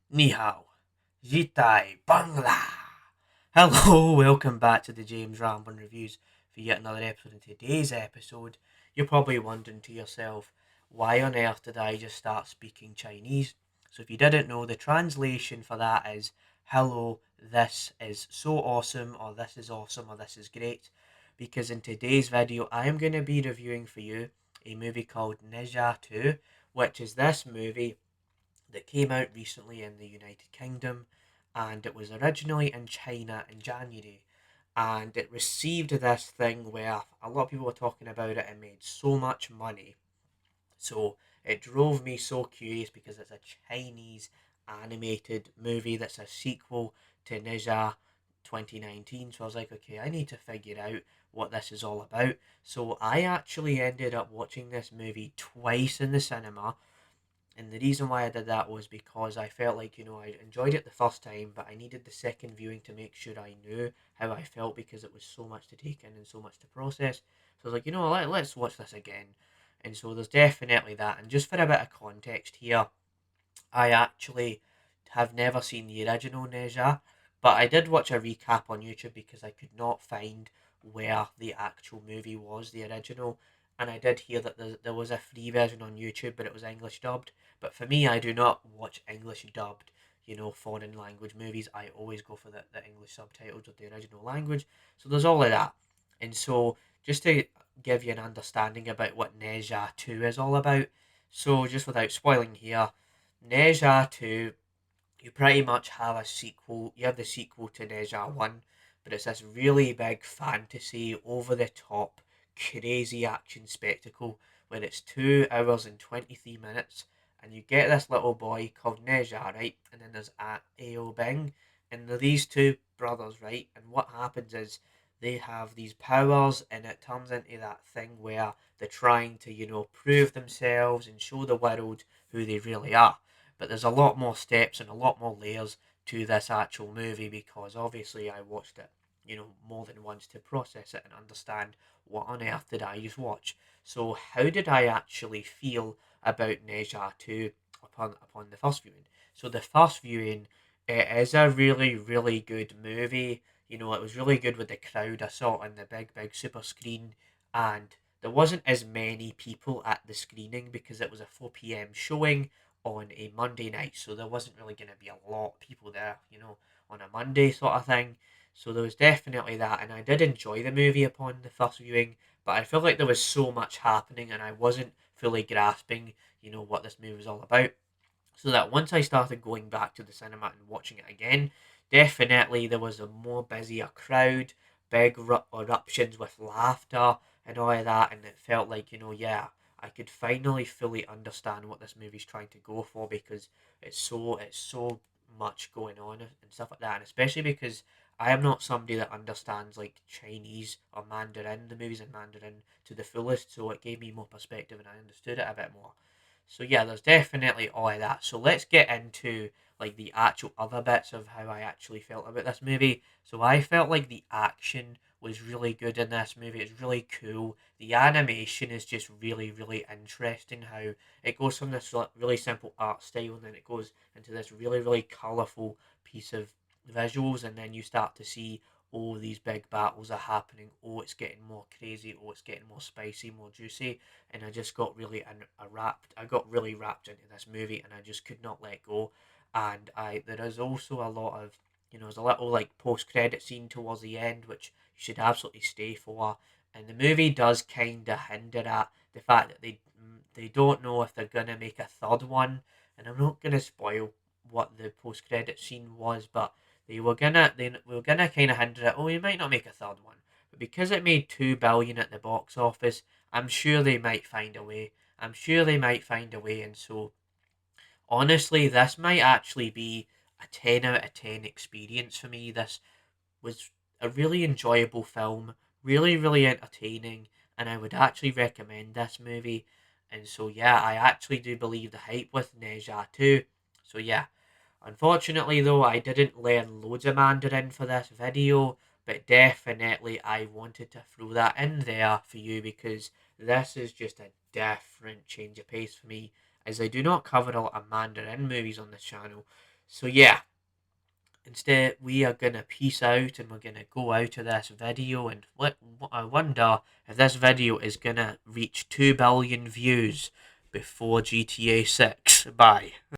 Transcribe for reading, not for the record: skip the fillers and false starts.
Ni hao, jitai, bangla. Hello, welcome back to the James Ramblin Reviews for yet another episode. In today's episode, you're probably wondering to yourself, why on earth did I just start speaking Chinese? So if you didn't know, the translation for that is, hello, this is so awesome, or this is awesome, or this is great. Because in today's video, I am going to be reviewing for you a movie called Nezha 2, which is this movie that came out recently in the United Kingdom, and it was originally in China in January. And it received this thing where a lot of people were talking about it and made so much money. So it drove me so curious because it's a Chinese animated movie that's a sequel to Nezha 2019. So I was like, okay, I need to figure out what this is all about. So I actually ended up watching this movie twice in the cinema, and the reason why I did that was because I felt like, I enjoyed it the first time, but I needed the second viewing to make sure I knew how I felt because it was so much to take in and so much to process. So I was like, let's watch this again. And so there's definitely that. And just for a bit of context here, I actually have never seen the original Nezha, but I did watch a recap on YouTube because I could not find where the actual movie was, the original. And I did hear that there was a free version on YouTube, but it was English dubbed. But for me, I do not watch English dubbed, foreign language movies. I always go for the English subtitles of the original language. So there's all of that. And so, just to give you an understanding about what Nezha 2 is all about, so just without spoiling here, Nezha 2, you pretty much have a sequel. You have the sequel to Nezha 1, but it's this really big fantasy, over the top, crazy action spectacle where it's 2 hours and 23 minutes, and you get this little boy called Nezha, right? And then there's Ao Bing, and they're these two brothers, right? And what happens is they have these powers, and it turns into that thing where they're trying to, prove themselves and show the world who they really are. But there's a lot more steps and a lot more layers to this actual movie because obviously I watched it, more than once to process it and understand what on earth did I just watch. So how did I actually feel about Neja 2 upon the first viewing? So the first viewing, it is a really, really good movie. It was really good with the crowd. I saw it on the big super screen, and there wasn't as many people at the screening because it was a 4 p.m. showing on a Monday night, so there wasn't really going to be a lot of people there, on a Monday sort of thing. So there was definitely that, and I did enjoy the movie upon the first viewing, but I felt like there was so much happening, and I wasn't fully grasping, what this movie was all about. So that once I started going back to the cinema and watching it again, definitely there was a more busier crowd, big eruptions with laughter and all of that, and it felt like, yeah, I could finally fully understand what this movie's trying to go for because it's so much going on and stuff like that, and especially because I am not somebody that understands like Chinese or Mandarin, the movies in Mandarin to the fullest, so it gave me more perspective and I understood it a bit more. So yeah, there's definitely all of that. So let's get into like the actual other bits of how I actually felt about this movie. So I felt like the action was really good in this movie. It's really cool. The animation is just really, really interesting. How it goes from this really simple art style, and then it goes into this really, really colourful piece of visuals, and then you start to see, oh, these big battles are happening. Oh, it's getting more crazy. Oh, it's getting more spicy, more juicy, and I just got really wrapped. I got really wrapped into this movie, and I just could not let go. And there is also a lot of, there's a little like post credit scene towards the end, which you should absolutely stay for. And the movie does kind of hinder at the fact that they don't know if they're gonna make a third one, and I'm not gonna spoil what the post credit scene was, but they were gonna kind of hinder it. Oh, we might not make a third one, but because it made 2 billion at the box office, I'm sure they might find a way. I'm sure they might find a way. And so, honestly, this might actually be a 10 out of 10 experience for me. This was a really enjoyable film, really, really entertaining, and I would actually recommend this movie. And so, yeah, I actually do believe the hype with Neja too. So, yeah, unfortunately, though, I didn't learn loads of Mandarin for this video, but definitely I wanted to throw that in there for you because this is just a different change of pace for me, as I do not cover a lot of Mandarin movies on this channel. So yeah, instead we are gonna peace out and we're gonna go out of this video, and I wonder if this video is gonna reach 2 billion views before GTA 6. Bye.